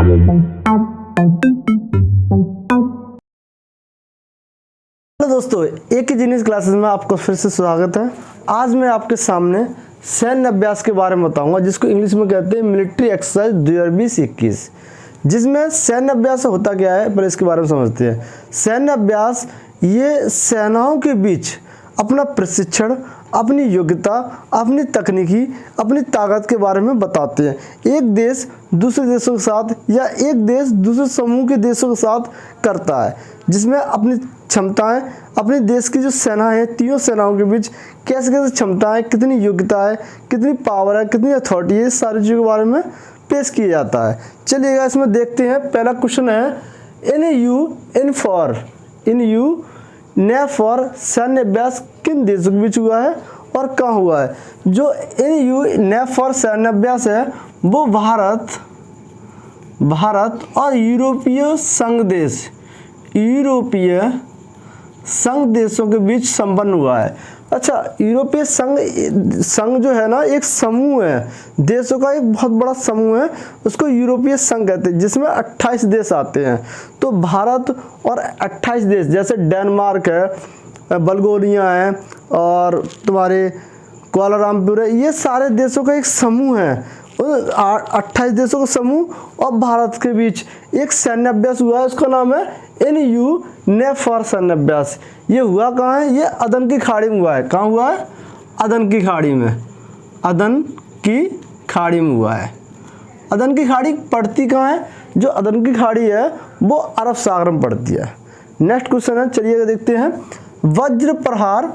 Hello दोस्तों, एक ही genius classes में आपको फिर से स्वागत है। आज मैं आपके सामने सैन्य अभ्यास के बारे में बताऊंगा, जिसको इंग्लिश में कहते हैं मिलिट्री एक्सरसाइज 2020-21, जिसमें सैन्य अभ्यास होता क्या है पर इसके बारे में समझते हैं। सैन्य अभ्यास ये सेनाओं के बीच अपना प्रशिक्षण, अपनी योग्यता, अपनी तकनीकी, अपनी ताकत के बारे में बताते हैं। एक देश दूसरे देशों के साथ या एक देश दूसरे समूह के देशों के साथ करता है, जिसमें अपनी क्षमताएं, अपने देश की जो सेना है, तीनों सेनाओं के बीच कैसे कैसे क्षमताएं, कितनी योग्यता है, कितनी पावर है, कितनी अथॉरिटी है, इस सारी चीज़ों के बारे में पेश किया जाता है। चलिएगा इसमें देखते हैं। पहला क्वेश्चन है इन यू ने फॉर सैन्य अभ्यास किन देशों के बीच हुआ है और कहाँ हुआ है। जो इन यू ने फॉर सैन्य अभ्यास है वो भारत और यूरोपीय संघ देशों के बीच संपन्न हुआ है। अच्छा, यूरोपीय संघ जो है ना, एक समूह है, देशों का एक बहुत बड़ा समूह है, उसको यूरोपीय संघ कहते हैं, जिसमें 28 देश आते हैं। तो भारत और 28 देश, जैसे डेनमार्क है, बल्गेरिया है और तुम्हारे कुआलालंपुर है, ये सारे देशों का एक समूह है। 28 देशों का समूह और भारत के बीच एक सैन्य अभ्यास हुआ है, उसका नाम है NU ने फॉर सैन्य अभ्यास। ये हुआ कहाँ है? ये अदन की खाड़ी में हुआ है। कहाँ हुआ है? अदन की खाड़ी में। अदन की खाड़ी में हुआ है। अदन की खाड़ी पड़ती कहाँ है? जो अदन की खाड़ी है वो अरब सागर में पड़ती है। नेक्स्ट क्वेश्चन है, चलिएगा देखते हैं। वज्र प्रहार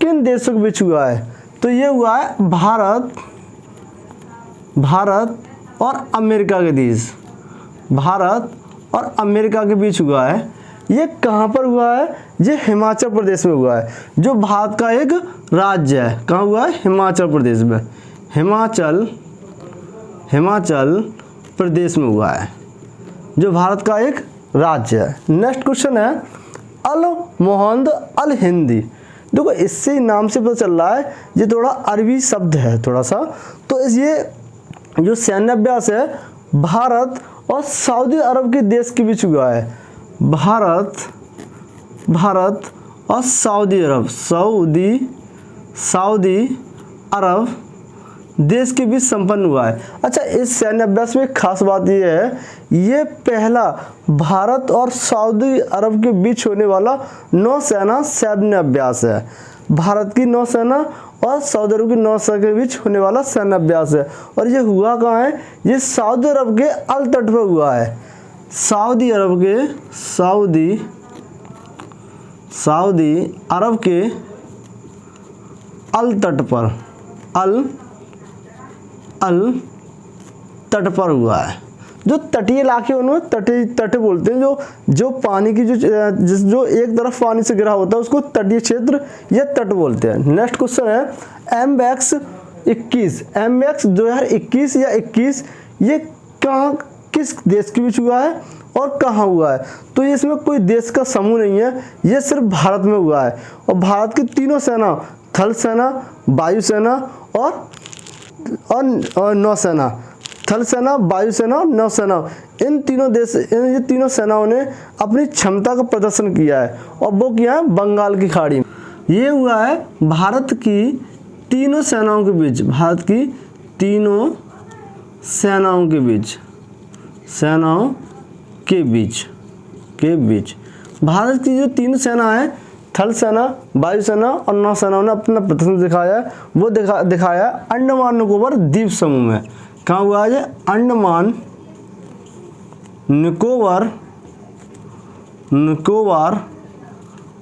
किन देशों के बीच हुआ है? तो ये हुआ है भारत और अमेरिका के देश, भारत और अमेरिका के बीच हुआ है। ये कहाँ पर हुआ है? ये हिमाचल प्रदेश में हुआ है, जो भारत का एक राज्य है। कहाँ हुआ है? हिमाचल प्रदेश में। हिमाचल प्रदेश में हुआ है, जो भारत का एक राज्य है। नेक्स्ट क्वेश्चन है अल मोहम्मद अल हिंदी। देखो, इससे नाम से पता चल रहा है ये थोड़ा अरबी शब्द है थोड़ा सा। तो ये जो सैन्य अभ्यास है भारत और सऊदी अरब के देश के बीच हुआ है। भारत और सऊदी अरब देश के बीच संपन्न हुआ है। अच्छा, इस सैन्य अभ्यास में एक खास बात यह है, ये पहला भारत और सऊदी अरब के बीच होने वाला नौसेना सैन्य अभ्यास है। भारत की नौसेना और सऊदी अरब की नौसेना के बीच होने वाला सैन्य अभ्यास है। और ये हुआ कहाँ है? ये सऊदी अरब के अल तट पर हुआ है। सऊदी अरब के अल तट पर हुआ है। जो तटीय इलाके उन्हें तट बोलते हैं। जो पानी की जो एक तरफ पानी से घिरा होता है उसको तटीय क्षेत्र या तट बोलते हैं। नेक्स्ट क्वेश्चन है MX 2021 या 21, ये किस देश के बीच हुआ है और कहाँ हुआ है? तो इसमें कोई देश का समूह नहीं है, ये सिर्फ भारत में हुआ है। और भारत की तीनों सेना, थल सेना, वायुसेना और नौसेना, थल सेना, वायुसेना और नौसेना, ये तीनों सेनाओं ने अपनी क्षमता का प्रदर्शन किया है। और वो किया है बंगाल की खाड़ी में। ये हुआ है भारत की तीनों सेनाओं के बीच, भारत की तीनों सेनाओं के बीच भारत की जो तीन सेना है, थल सेना, वायुसेना और नौसेना ने अपना प्रदर्शन दिखाया है। वो दिखाया अंडमान निकोबार द्वीप समूह में। कहाँ हुआ है? अंडमान निकोबार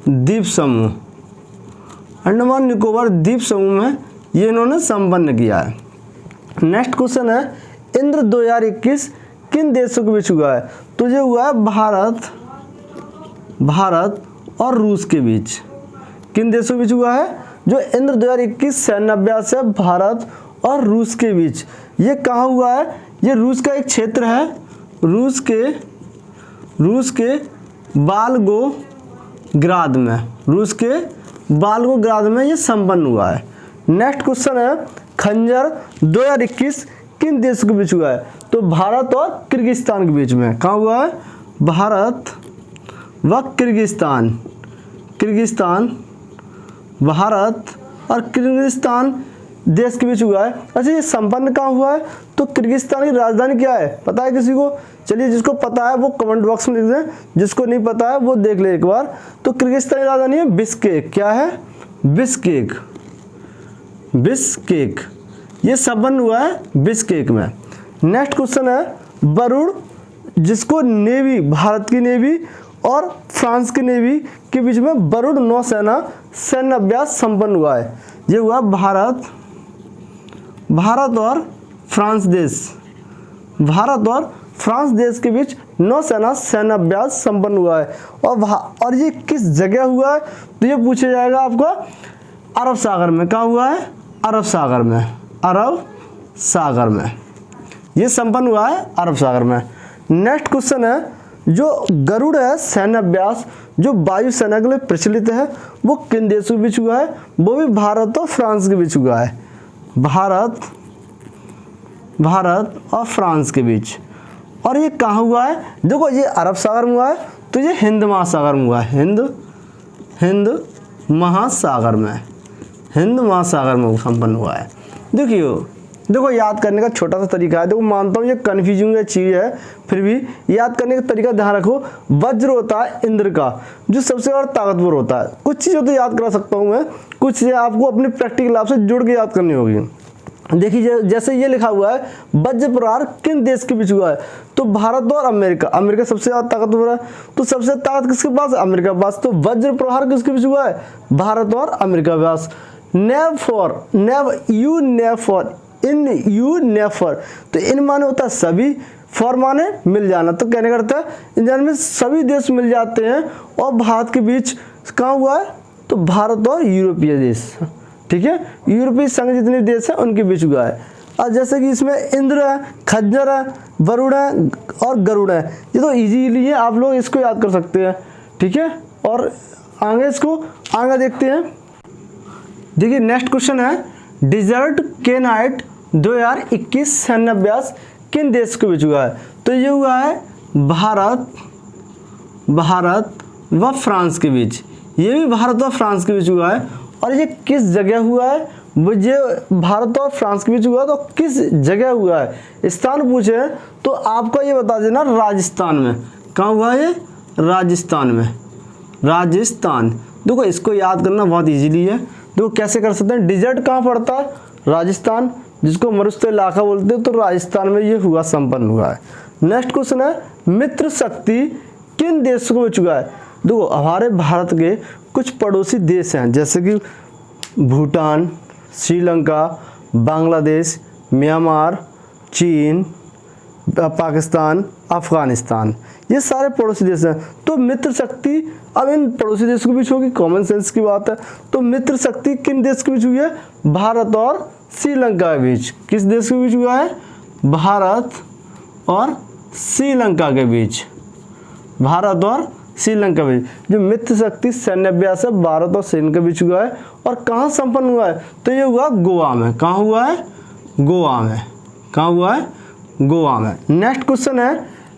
द्वीप समूह। अंडमान निकोबार द्वीप समूह में ये इन्होंने संपन्न किया है। नेक्स्ट क्वेश्चन है इंद्र 2021 किन देशों के बीच हुआ है? तो ये हुआ है भारत और रूस के बीच। किन देशों के बीच हुआ है? जो इंद्र 2021 सैन्य अभ्यास है भारत और रूस के बीच। ये कहाँ हुआ है? ये रूस का एक क्षेत्र है, रूस के बाल्गोग्राद में ये संपन्न हुआ है। नेक्स्ट क्वेश्चन है खंजर 2021 किन देशों के बीच हुआ है? तो भारत और किर्गिस्तान के बीच में। कहाँ हुआ है? भारत व किर्गिस्तान, भारत और किर्गिस्तान देश के बीच हुआ है। अच्छा, ये संपन्न कहाँ हुआ है? तो किर्गिस्तान की राजधानी क्या है, पता है किसी को? चलिए, जिसको पता है वो कमेंट बॉक्स में लिख दें, जिसको नहीं पता है वो देख ले एक बार। तो किर्गिस्तान की राजधानी है बिश्केक। क्या है? Bishkek, Bishkek. ये संपन्न हुआ है बिश्केक में। नेक्स्ट क्वेश्चन है वरुण, जिसको नेवी, भारत की नेवी और फ्रांस की नेवी के बीच में वरुण नौसेना सैन्य अभ्यास संपन्न हुआ है। ये हुआ भारत और फ्रांस देश, भारत और फ्रांस देश के बीच नौसेना सैन्य अभ्यास संपन्न हुआ है। और ये किस जगह हुआ है? तो ये पूछा जाएगा आपको अरब सागर में। कहाँ हुआ है? अरब सागर में, अरब सागर में ये संपन्न हुआ है, अरब सागर में। नेक्स्ट क्वेश्चन है, जो गरुड़ है सैन्य अभ्यास जो वायुसेना के लिए प्रचलित है, वो किन देशों के बीच हुआ है? वो भी भारत और फ्रांस के बीच हुआ है, भारत और फ्रांस के बीच। और ये कहाँ हुआ है? देखो, ये अरब सागर में हुआ है, तो ये हिंद महासागर में हुआ है, हिंद महासागर में संपन्न हुआ है। देखो याद करने का छोटा सा तरीका है। देखो, मानता हूँ ये कन्फ्यूजिंग चीज़ है, फिर भी याद करने का तरीका ध्यान रखो। वज्र होता है इंद्र का, जो सबसे ज़्यादा ताकतवर होता है। कुछ चीज़ें तो याद करा सकता हूँ मैं, कुछ चीज़ें आपको अपने प्रैक्टिकल लाइफ से जुड़ के याद करनी होगी। देखिए, जैसे ये लिखा हुआ है, वज्र प्रहार किन देश के बीच हुआ है? तो भारत और अमेरिका सबसे ज़्यादा ताकतवर है, तो सबसे ज़्यादा ताकत किसके पास? अमेरिका के पास। तो वज्र प्रहार किसके बीच हुआ है? भारत और अमेरिका के पास। नेफर, तो इन माने होता है सभी, फॉर माने मिल जाना। तो कहने का अर्थ है इंडियन में सभी देश मिल जाते हैं। और भारत के बीच कहाँ हुआ है? तो भारत और यूरोपीय देश, ठीक है, यूरोपीय संघ जितने देश हैं उनके बीच हुआ है। और जैसे कि इसमें इंद्र है, खज्जर है, वरुण है और गरुड़ है। ये तो इजीली है, आप लोग इसको याद कर सकते हैं, ठीक है। और आगे देखते हैं। देखिए, नेक्स्ट क्वेश्चन है, डिजर्ट केनाइट 2021 सैन्य अभ्यास किन देश के बीच हुआ है? तो ये हुआ है भारत व फ्रांस के बीच। ये भी भारत और फ्रांस के बीच हुआ है। और ये किस जगह हुआ है? मुझे भारत और फ्रांस के बीच हुआ, तो किस जगह हुआ है? स्थान पूछे तो आपको ये बता देना, राजस्थान में। कहाँ हुआ है? राजस्थान में, राजस्थान। देखो, इसको याद करना बहुत इजीली है। देखो कैसे कर सकते हैं। डिजर्ट कहाँ पड़ता है? राजस्थान, जिसको मरुस्थल इलाका बोलते हैं, तो राजस्थान में ये हुआ, संपन्न हुआ है। नेक्स्ट क्वेश्चन है, मित्र शक्ति किन देशों को बीच हुआ है? देखो, हमारे भारत के कुछ पड़ोसी देश हैं, जैसे कि भूटान, श्रीलंका, बांग्लादेश, म्यांमार, चीन, पाकिस्तान, अफगानिस्तान, ये सारे पड़ोसी देश हैं। तो मित्र शक्ति अब इन पड़ोसी देशों के बीच होगी, कॉमन सेंस की बात है। तो मित्र शक्ति किन देश के बीच हुई है? भारत और श्रीलंका के बीच। किस देश के बीच हुआ है? भारत और श्रीलंका के बीच, भारत और श्रीलंका के बीच जो मित्र शक्ति सैन्य अभ्यास है, भारत और श्रीलंका के बीच हुआ है। और कहाँ संपन्न हुआ है? तो ये हुआ गोवा में। कहाँ हुआ है? गोवा में। कहाँ हुआ है? गोवा में। नेक्स्ट क्वेश्चन है,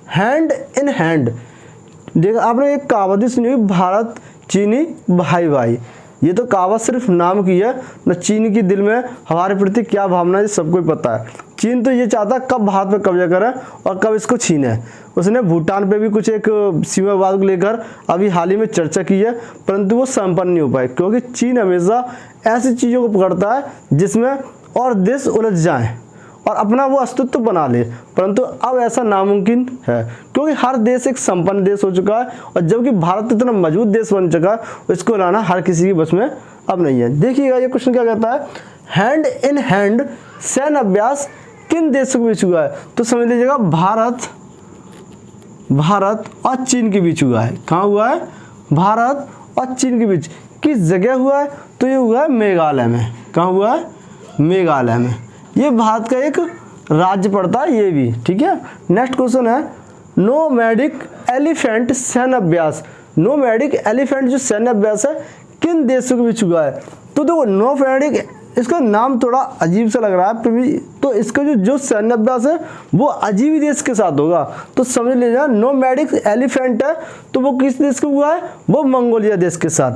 हैंड इन हैंड। देखो, आपने एक कहावत ही सुनी होगी, भारत चीनी भाई भाई। ये तो कहावत सिर्फ नाम की है, न चीन के दिल में हमारे प्रति क्या भावना है सबको ही पता है। चीन तो ये चाहता है कब भारत पे कब्जा करे और कब इसको छीने। उसने भूटान पे भी कुछ एक सीमा विवाद को लेकर अभी हाल ही में चर्चा की है, परंतु वो संपन्न नहीं हो पाए, क्योंकि चीन हमेशा ऐसी चीज़ों को पकड़ता है जिसमें और देश उलझ जाएं और अपना वो अस्तित्व बना ले। परंतु अब ऐसा नामुमकिन है, क्योंकि हर देश एक संपन्न देश हो चुका है, और जबकि भारत इतना मजबूत देश बन चुका है, इसको लाना हर किसी के बस में अब नहीं है। देखिएगा ये क्वेश्चन क्या कहता है, हैंड इन हैंड सैन्य अभ्यास किन देशों के बीच हुआ है? तो समझ लीजिएगा भारत और चीन के बीच हुआ है। कहाँ हुआ है? भारत और चीन के बीच। किस जगह हुआ है? तो ये हुआ है मेघालय में। कहाँ हुआ है? मेघालय में। ये भारत का एक राज्य पड़ता है ये भी, ठीक है। नेक्स्ट क्वेश्चन है, नोमैडिक एलिफेंट सैन्य अभ्यास। नोमैडिक एलिफेंट जो सैन्य अभ्यास है किन देशों के बीच हुआ है? तो देखो, नोमैडिक, इसका नाम थोड़ा अजीब सा लग रहा है, फिर भी तो इसका जो सैन्य अभ्यास है वो अजीब देश के साथ होगा। तो समझ लीजिए नोमैडिक एलिफेंट है तो वो किस देश का हुआ है, वो मंगोलिया देश के साथ,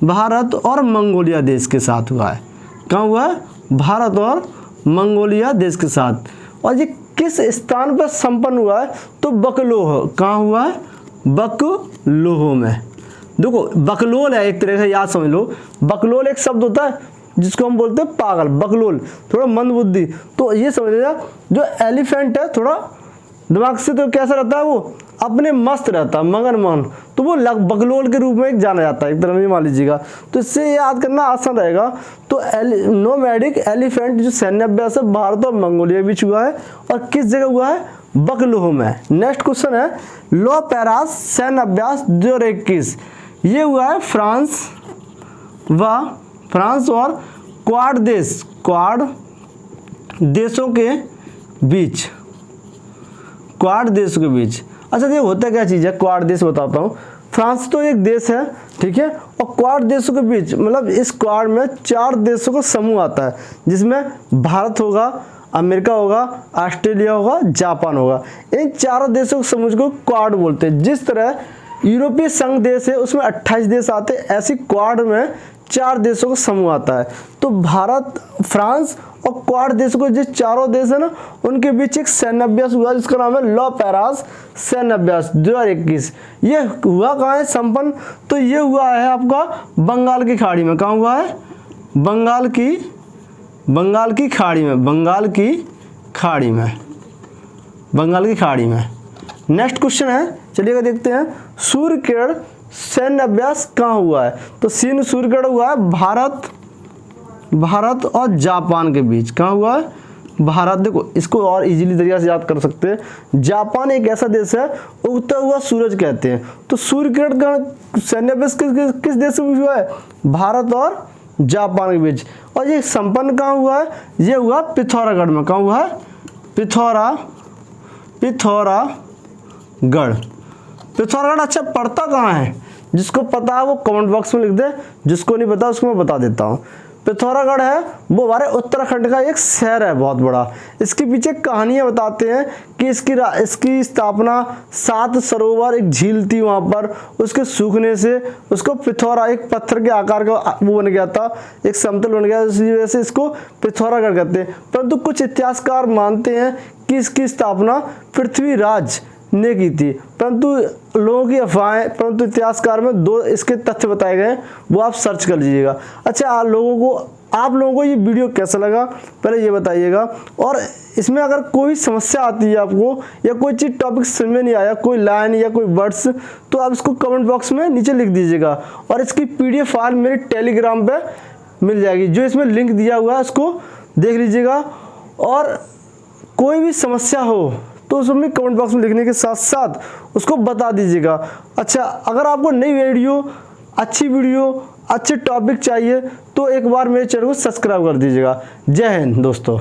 भारत और मंगोलिया देश के साथ हुआ है। कहाँ हुआ है, भारत और मंगोलिया देश के साथ। और ये किस स्थान पर संपन्न हुआ है, तो बकलोह। कहाँ हुआ है, बकलोह में। देखो बकलोल है एक तरह से, याद समझ लो, बकलोल एक शब्द होता है जिसको हम बोलते हैं पागल, बकलोल थोड़ा मंदबुद्धि। तो ये समझ लीजिए जो एलिफेंट है थोड़ा दिमाग से तो कैसा रहता है, वो अपने मस्त रहता है, मगन, तो वो बकलोल के रूप में जाना जाता है एक तरह से, मान लीजिएगा। तो इससे याद करना आसान रहेगा। तो नोमैडिक एलिफेंट जो सैन्य अभ्यास है भारत और मंगोलिया के बीच हुआ है, और किस जगह हुआ है, बकलोह में। नेक्स्ट क्वेश्चन है लो पैरास सैन्य अभ्यास 2021, ये हुआ है फ्रांस और क्वाड देशों के बीच, अच्छा ये होता क्या चीज़ है, क्वाड देश बताता हूँ। फ्रांस तो एक देश है, ठीक है, और क्वाड देशों के बीच मतलब इस क्वाड में 4 देशों का समूह आता है, जिसमें भारत होगा, अमेरिका होगा, ऑस्ट्रेलिया होगा, जापान होगा। इन 4 देशों के समूह को क्वाड बोलते हैं। जिस तरह यूरोपीय संघ देश है उसमें 28 देश आते हैं, ऐसी क्वाड में 4 देशों का समूह आता है। तो भारत, फ्रांस और क्वाड देशों को जो 4 देश है ना, उनके बीच एक सैन्य अभ्यास हुआ जिसका नाम है लो पैरास सैन्य अभ्यास 2021। ये हुआ कहाँ है संपन्न, तो ये हुआ है आपका बंगाल की खाड़ी में। कहाँ हुआ है, बंगाल की खाड़ी में। नेक्स्ट क्वेश्चन है, चलिएगा देखते हैं, सूर्य किरण सैन्य अभ्यास कहाँ हुआ है, तो सूर्य किरण हुआ है भारत और जापान के बीच। कहाँ हुआ है, भारत। देखो इसको और इजीली तरीके से याद कर सकते हैं। जापान एक ऐसा देश है, उगता हुआ सूरज कहते हैं। तो सूर्य किरण का सैन्य अभ्यास किस देश में हुआ है, भारत और जापान के बीच। और ये संपन्न कहाँ हुआ है, ये हुआ पिथौरागढ़ में। कहाँ हुआ है, पिथौरागढ़। अच्छा पड़ता कहाँ है, जिसको पता है वो कमेंट बॉक्स में लिख दे, जिसको नहीं पता उसको मैं बता देता हूँ। पिथौरागढ़ है वो हमारे उत्तराखंड का एक शहर है बहुत बड़ा। इसके पीछे कहानियाँ बताते हैं कि इसकी स्थापना 7 सरोवर, एक झील थी वहाँ पर, उसके सूखने से उसको पिथौरा, एक पत्थर के आकार का वो बन गया था, एक समतल बन गया, इसी वजह से इसको पिथौरागढ़ कहते हैं। परंतु कुछ इतिहासकार मानते हैं कि इसकी स्थापना पृथ्वीराज ने की थी, परंतु लोगों की अफवाहें, परंतु इतिहासकार में 2 इसके तथ्य बताए गए, वो आप सर्च कर लीजिएगा। अच्छा आप लोगों को ये वीडियो कैसा लगा पहले ये बताइएगा, और इसमें अगर कोई समस्या आती है आपको, या कोई चीज़ टॉपिक समझ में नहीं आया, कोई लाइन या कोई वर्ड्स, तो आप इसको कमेंट बॉक्स में नीचे लिख दीजिएगा। और इसकी PDF फाइल मेरे टेलीग्राम पे मिल जाएगी, जो इसमें लिंक दिया हुआ है उसको देख लीजिएगा। और कोई भी समस्या हो तो उसमें कमेंट बॉक्स में लिखने के साथ साथ उसको बता दीजिएगा। अच्छा अगर आपको नई वीडियो, अच्छी वीडियो, अच्छे टॉपिक चाहिए तो एक बार मेरे चैनल को सब्सक्राइब कर दीजिएगा। जय हिंद दोस्तों।